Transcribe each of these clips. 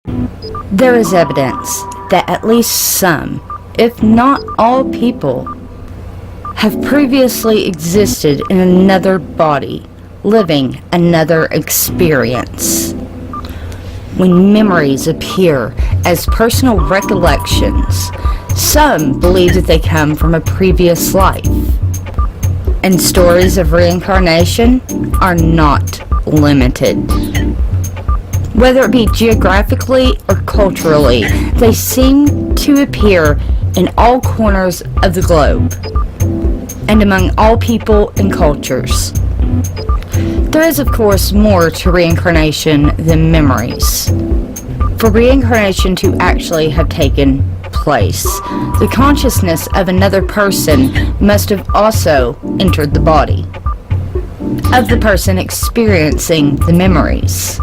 There is evidence that at least some, if not all people, have previously existed in another body, living another experience. When memories appear as personal recollections, some believe that they come from a previous life. And stories of reincarnation are not limited. Whether it be geographically or culturally, they seem to appear in all corners of the globe and among all people and cultures. There is, of course, more to reincarnation than memories. For reincarnation to actually have taken place, the consciousness of another person must have also entered the body of the person experiencing the memories.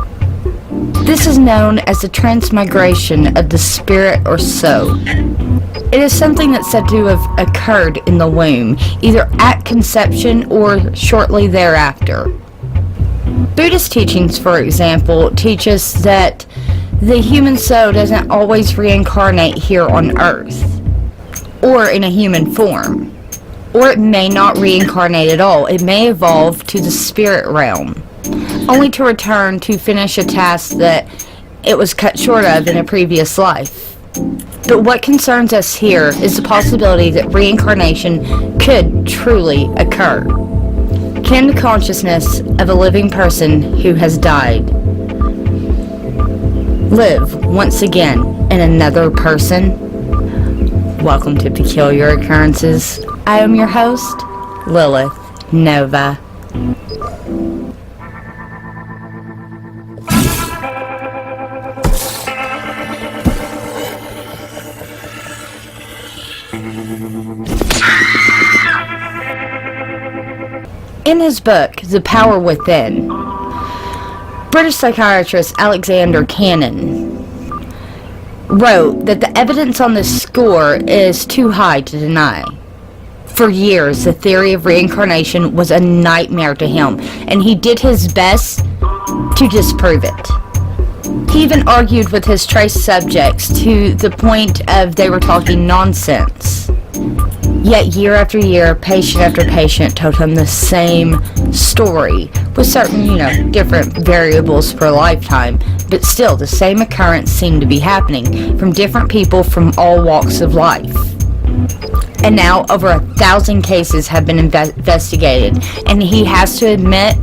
This is known as the transmigration of the spirit or soul. It is something that's said to have occurred in the womb, either at conception or shortly thereafter. Buddhist teachings, for example, teach us that the human soul doesn't always reincarnate here on Earth, or in a human form. Or it may not reincarnate at all. It may evolve to the spirit realm, only to return to finish a task that it was cut short of in a previous life. But what concerns us here is the possibility that reincarnation could truly occur. Can the consciousness of a living person who has died live once again in another person? Welcome to Peculiar Occurrences. I am your host, Lilith Nova. In his book, The Power Within, British psychiatrist Alexander Cannon wrote that the evidence on this score is too high to deny. For years, the theory of reincarnation was a nightmare to him, and he did his best to disprove it. He even argued with his trace subjects to the point of they were talking nonsense. Yet year after year, patient after patient told him the same story, with certain, different variables per lifetime, but still the same occurrence seemed to be happening from different people from all walks of life. And now over 1,000 cases have been investigated, and he has to admit,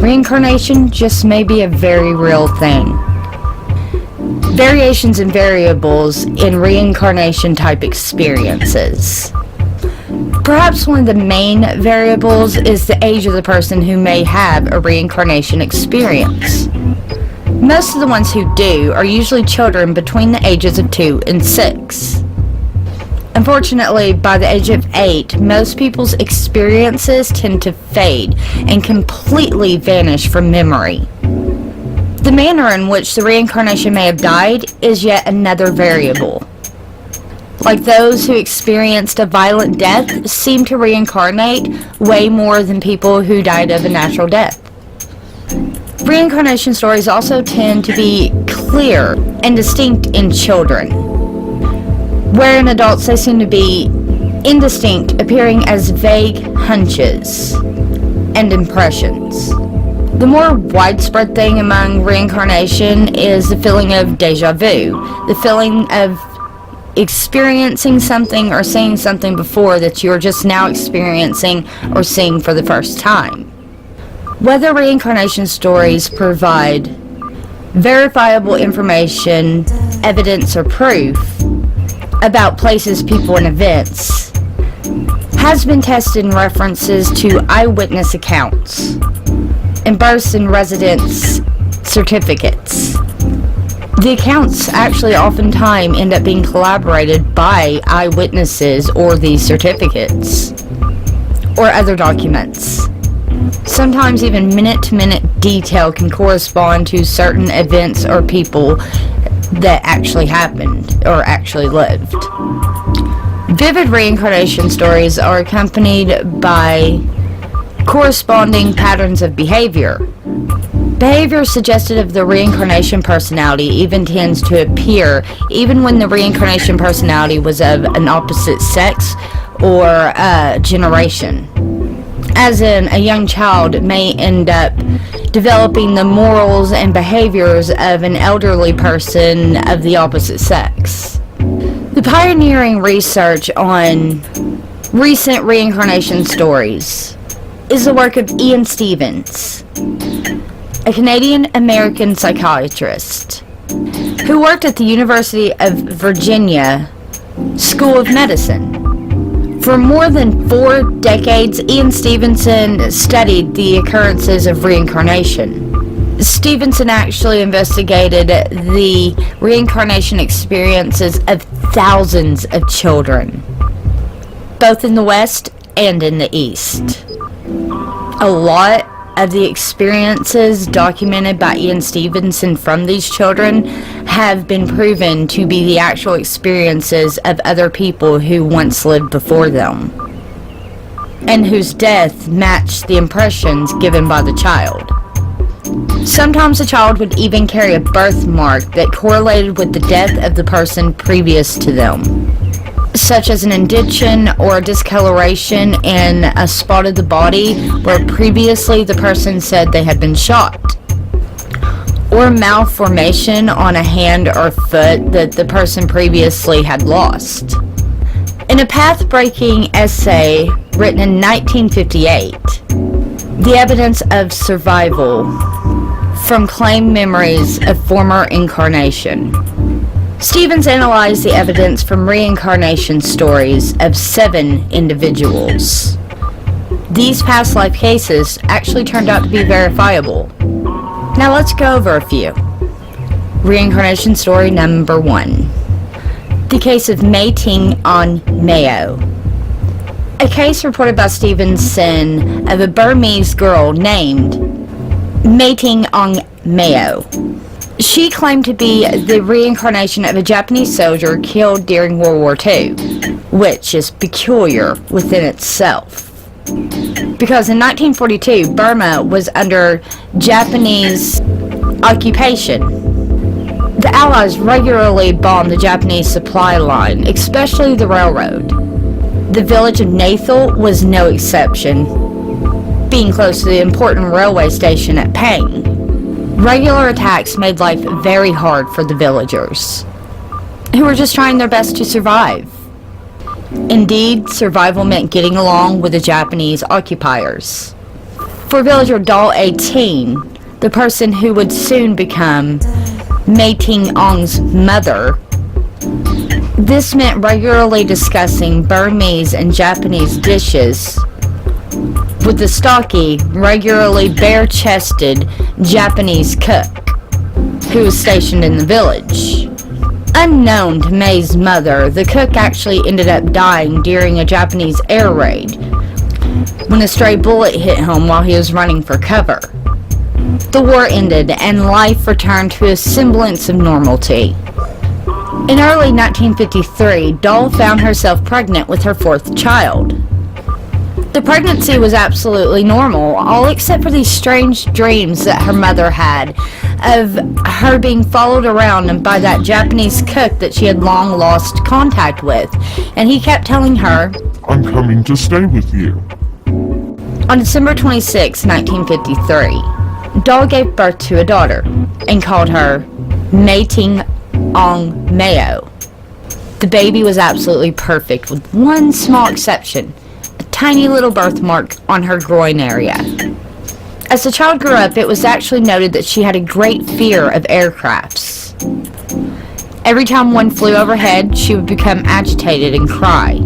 reincarnation just may be a very real thing. Variations and variables in reincarnation type experiences. Perhaps one of the main variables is the age of the person who may have a reincarnation experience. Most of the ones who do are usually children between the ages of 2 and 6. Unfortunately, by the age of 8, most people's experiences tend to fade and completely vanish from memory. The manner in which the reincarnation may have died is yet another variable. Like those who experienced a violent death seem to reincarnate way more than people who died of a natural death. Reincarnation stories also tend to be clear and distinct in children, where in adults they seem to be indistinct, appearing as vague hunches and impressions. The more widespread thing among reincarnation is the feeling of deja vu, the feeling of experiencing something or seeing something before that you're just now experiencing or seeing for the first time. Whether reincarnation stories provide verifiable information, evidence, or proof about places, people, and events has been tested in references to eyewitness accounts and births and residence certificates. The accounts actually oftentimes end up being corroborated by eyewitnesses or these certificates or other documents. Sometimes even minute-to-minute detail can correspond to certain events or people that actually happened or actually lived. Vivid reincarnation stories are accompanied by corresponding patterns of behavior. Behavior suggestive of the reincarnation personality even tends to appear even when the reincarnation personality was of an opposite sex or generation. As in, a young child may end up developing the morals and behaviors of an elderly person of the opposite sex. The pioneering research on recent reincarnation stories is the work of Ian Stevenson, a Canadian-American psychiatrist who worked at the University of Virginia School of Medicine. For more than 4 decades, Ian Stevenson studied the occurrences of reincarnation. Stevenson actually investigated the reincarnation experiences of thousands of children, both in the West and in the East. A lot of the experiences documented by Ian Stevenson from these children have been proven to be the actual experiences of other people who once lived before them, and whose death matched the impressions given by the child. Sometimes the child would even carry a birthmark that correlated with the death of the person previous to them, such as an indentation or a discoloration in a spot of the body where previously the person said they had been shot, or malformation on a hand or foot that the person previously had lost. In a path-breaking essay written in 1958, The Evidence of Survival from Claimed Memories of Former Incarnation, Stevens analyzed the evidence from reincarnation stories of 7 individuals. These past life cases actually turned out to be verifiable. Now let's go over a few. Reincarnation story number 1. The case of Mae Ting on Mayo. A case reported by Stevenson of a Burmese girl named Mae Ting on Mayo. She claimed to be the reincarnation of a Japanese soldier killed during World War II, which is peculiar within itself. Because in 1942, Burma was under Japanese occupation. The Allies regularly bombed the Japanese supply line, especially the railroad. The village of Nathal was no exception, being close to the important railway station at Pang. Regular attacks made life very hard for the villagers, who were just trying their best to survive. Indeed, survival meant getting along with the Japanese occupiers. For villager Dal 18, the person who would soon become Mae Ting Ong's mother, this meant regularly discussing Burmese and Japanese dishes with the stocky, regularly bare-chested Japanese cook who was stationed in the village. Unknown to Mae's mother, the cook actually ended up dying during a Japanese air raid when a stray bullet hit him while he was running for cover. The war ended and life returned to a semblance of normality. In early 1953, Doll found herself pregnant with her 4th child. The pregnancy was absolutely normal, all except for these strange dreams that her mother had of her being followed around by that Japanese cook that she had long lost contact with, and he kept telling her, "I'm coming to stay with you." On December 26, 1953, Doll gave birth to a daughter and called her Mae Ting Ong Mayo. The baby was absolutely perfect, with one small exception: a tiny little birthmark on her groin area. As the child grew up, it was actually noted that she had a great fear of aircrafts. Every time one flew overhead, she would become agitated and cry.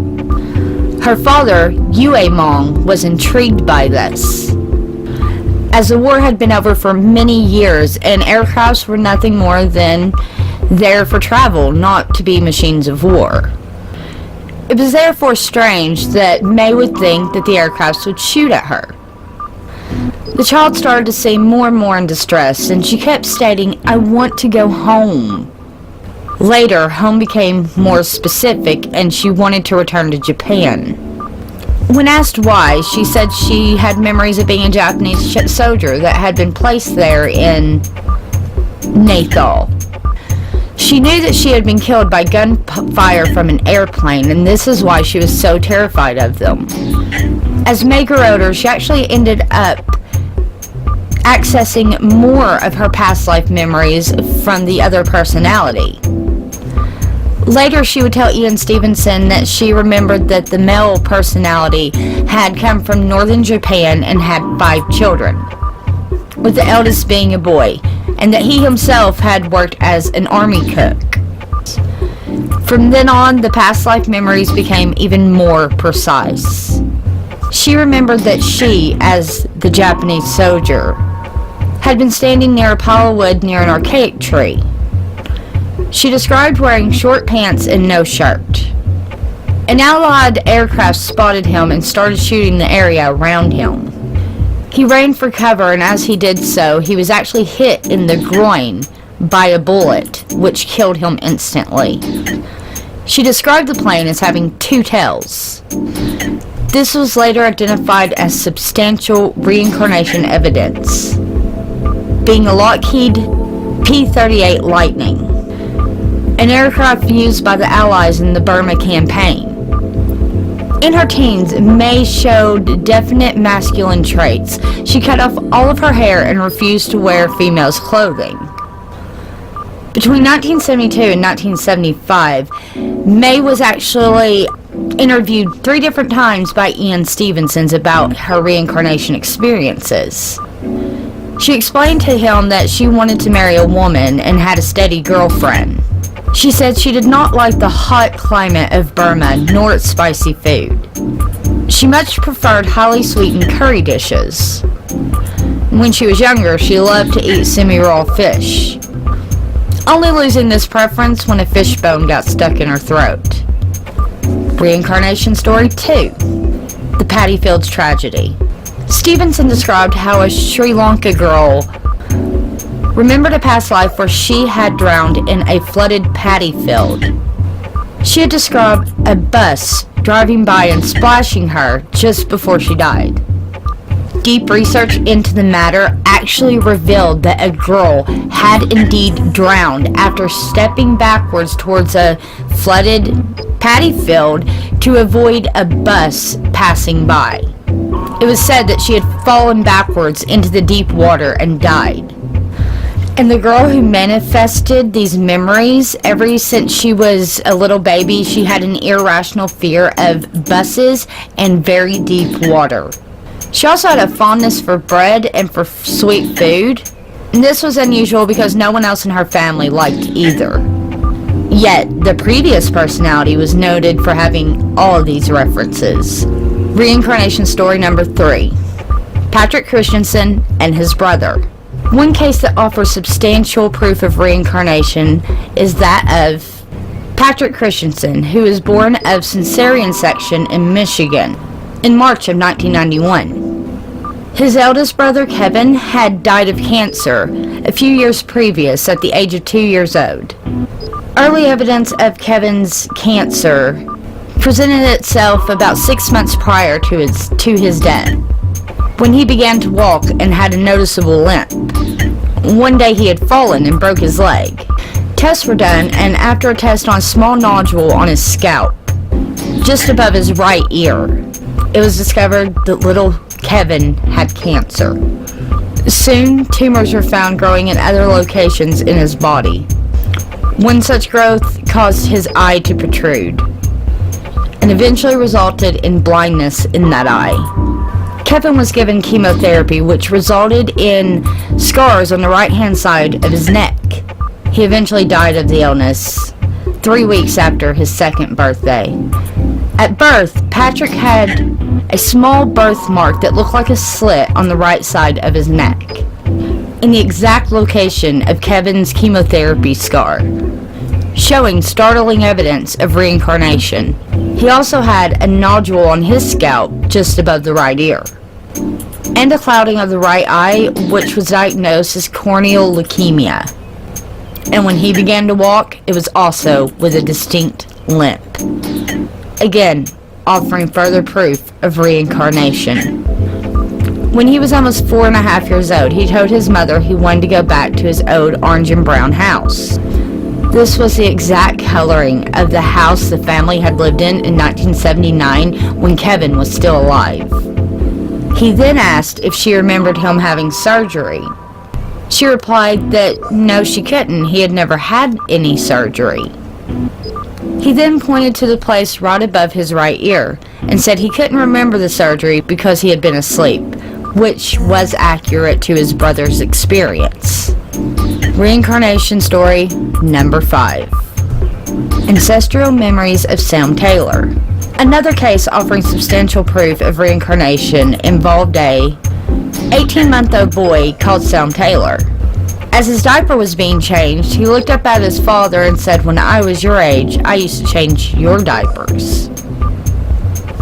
Her father, Yue Mong, was intrigued by this, as the war had been over for many years and aircrafts were nothing more than there for travel, not to be machines of war. It was therefore strange that Mae would think that the aircrafts would shoot at her. The child started to seem more and more in distress, and she kept stating, "I want to go home." Later, home became more specific, and she wanted to return to Japan. When asked why, she said she had memories of being a Japanese soldier that had been placed there in Nathal. She knew that she had been killed by gunfire from an airplane, and this is why she was so terrified of them. As May grew older, she actually ended up accessing more of her past life memories from the other personality. Later, she would tell Ian Stevenson that she remembered that the male personality had come from northern Japan and had 5 children, with the eldest being a boy, and that he himself had worked as an army cook. From then on, the past life memories became even more precise. She remembered that she, as the Japanese soldier, had been standing near a pile of wood near an archaic tree. She described wearing short pants and no shirt. An Allied aircraft spotted him and started shooting the area around him. He ran for cover, and as he did so, he was actually hit in the groin by a bullet, which killed him instantly. She described the plane as having 2 tails. This was later identified as substantial reincarnation evidence, being a Lockheed P-38 Lightning, an aircraft used by the Allies in the Burma campaign. In her teens, May showed definite masculine traits. She cut off all of her hair and refused to wear females' clothing. Between 1972 and 1975, May was actually interviewed 3 different times by Ian Stevenson about her reincarnation experiences. She explained to him that she wanted to marry a woman and had a steady girlfriend. She said she did not like the hot climate of Burma, nor its spicy food. She much preferred highly sweetened curry dishes. When she was younger, she loved to eat semi-raw fish, only losing this preference when a fish bone got stuck in her throat. Reincarnation Story 2. The Paddy Fields Tragedy. Stevenson described how a Sri Lanka girl remembered a past life where she had drowned in a flooded paddy field. She had described a bus driving by and splashing her just before she died. Deep research into the matter actually revealed that a girl had indeed drowned after stepping backwards towards a flooded paddy field to avoid a bus passing by. It was said that she had fallen backwards into the deep water and died. And the girl who manifested these memories, ever since she was a little baby, she had an irrational fear of buses and very deep water. She also had a fondness for bread and for sweet food. And this was unusual because no one else in her family liked either. Yet, the previous personality was noted for having all of these references. Reincarnation Story number 3. Patrick Christensen and his brother. One case that offers substantial proof of reincarnation is that of Patrick Christensen, who was born of cesarean section in Michigan in March of 1991. His eldest brother, Kevin, had died of cancer a few years previous at the age of 2 years old. Early evidence of Kevin's cancer presented itself about 6 months prior to his death, when he began to walk and had a noticeable limp. One day he had fallen and broke his leg. Tests were done, and after a test on a small nodule on his scalp, just above his right ear, it was discovered that little Kevin had cancer. Soon, tumors were found growing in other locations in his body. One such growth caused his eye to protrude, and eventually resulted in blindness in that eye. Kevin was given chemotherapy, which resulted in scars on the right-hand side of his neck. He eventually died of the illness 3 weeks after his 2nd birthday. At birth, Patrick had a small birthmark that looked like a slit on the right side of his neck, in the exact location of Kevin's chemotherapy scar, showing startling evidence of reincarnation. He also had a nodule on his scalp just above the right ear, and a clouding of the right eye, which was diagnosed as corneal leukemia. And when he began to walk, it was also with a distinct limp. Again, the previous personality was noted for having all of these references. Reincarnation Story number 4. Patrick Christensen and his brother. One case that offers substantial proof of reincarnation is that of Patrick Christensen, who was born of cesarean section in Michigan in March of 1991. His eldest brother, Kevin, had died of cancer a few years previous at the age of 2 years old. One day he had fallen and broke his leg. offering further proof of reincarnation. When he was almost 4.5 years old, he told his mother he wanted to go back to his old orange and brown house. This was the exact coloring of the house the family had lived in 1979 when Kevin was still alive. He then asked if she remembered him having surgery. She replied that no, she couldn't. He had never had any surgery. He then pointed to the place right above his right ear and said he couldn't remember the surgery because he had been asleep, which was accurate to his brother's experience. Reincarnation story number 5. Ancestral memories of Sam Taylor. Another case offering substantial proof of reincarnation involved a 18-month-old boy called Sam Taylor. As his diaper was being changed, he looked up at his father and said, "When I was your age, I used to change your diapers."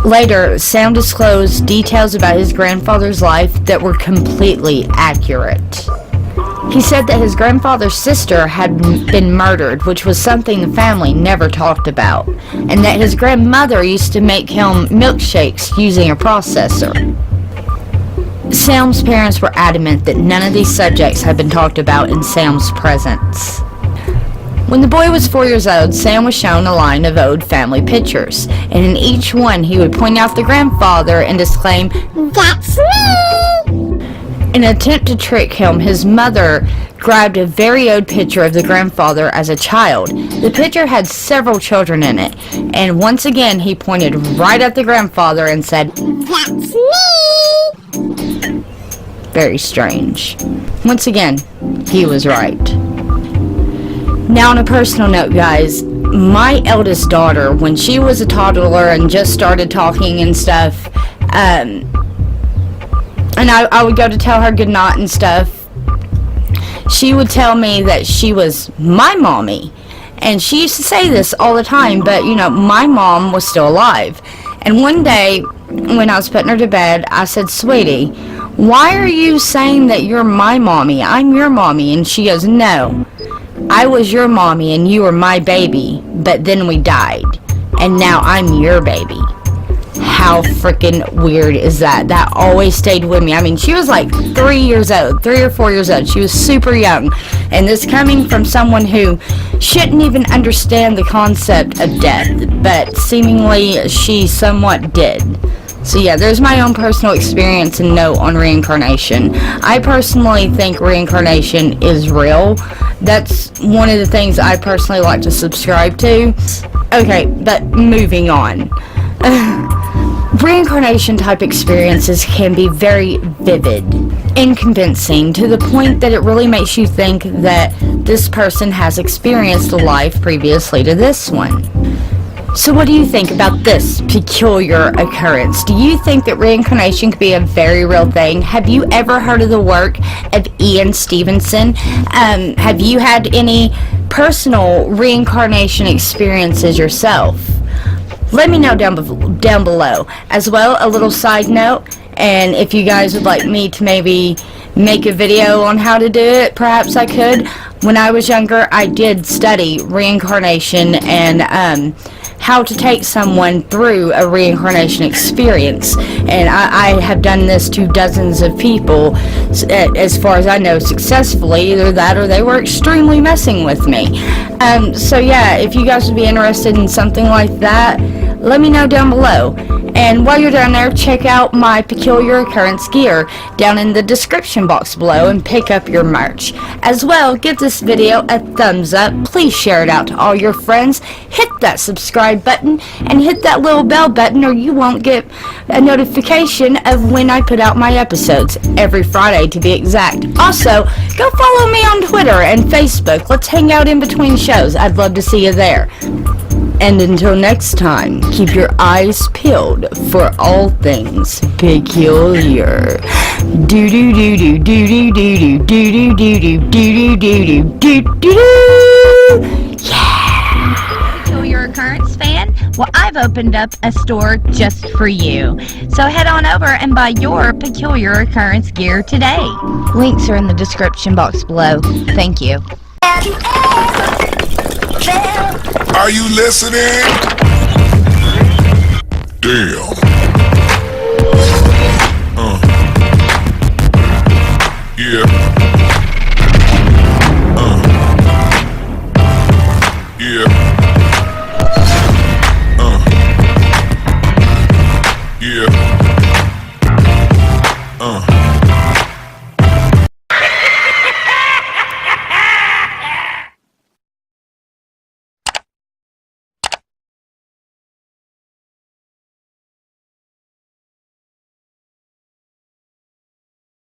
Later, Sam disclosed details about his grandfather's life that were completely accurate. He said that his grandfather's sister had been murdered, which was something the family never talked about, and that his grandmother used to make him milkshakes using a processor. Sam's parents were adamant that none of these subjects had been talked about in Sam's presence. When the boy was 4 years old, Sam was shown a line of old family pictures, and in each one he would point out the grandfather and exclaim, "That's me!" In an attempt to trick him, his mother grabbed a very old picture of the grandfather as a child. The picture had several children in it, and once again he pointed right at the grandfather and said, "That's me!" Very strange. Once again, he was right. Now, on a personal note, guys, my eldest daughter, when she was a toddler and just started talking and stuff, and I would go to tell her goodnight and stuff, she would tell me that she was my mommy. And she used to say this all the time, but, you know, my mom was still alive. And one day, when I was putting her to bed, I said, "Sweetie, why are you saying that you're my mommy? I'm your mommy." And she goes, "No, I was your mommy and you were my baby, but then we died, and now I'm your baby." How freaking weird is that? That always stayed with me. I mean, she was like 3 or 4 years old. She was super young. And this coming from someone who shouldn't even understand the concept of death, but seemingly she somewhat did. So yeah, there's my own personal experience and note on reincarnation. I personally think reincarnation is real. That's one of the things I personally like to subscribe to. Okay, but moving on. Reincarnation type experiences can be very vivid and convincing to the point that it really makes you think that this person has experienced a life previously to this one. So what do you think about this peculiar occurrence? Do you think that reincarnation could be a very real thing? Have you ever heard of the work of Ian Stevenson? Have you had any personal reincarnation experiences yourself? Let me know down below. As well, a little side note, and if you guys would like me to maybe make a video on how to do it, perhaps I could. When I was younger, I did study reincarnation and how to take someone through a reincarnation experience, and I have done this to dozens of people, as far as I know, successfully. Either that or they were extremely messing with me. So yeah, if you guys would be interested in something like that, let me know down below. And while you're down there, check out my Peculiar Occurrence gear down in the description box below and pick up your merch. As well, give this video a thumbs up. Please share it out to all your friends. Hit that subscribe button and hit that little bell button, or you won't get a notification of when I put out my episodes, every Friday to be exact. Also, go follow me on Twitter and Facebook. Let's hang out in between shows. I'd love to see you there. And until next time, keep your eyes peeled for all things peculiar. Do do do do do do do do do do do do do do do do. Yeah. Peculiar Occurrence fan? Well, I've opened up a store just for you. So head on over and buy your Peculiar Occurrence gear today. Links are in the description box below. Thank you. Are you listening? Damn. Yeah. Yeah. Yeah.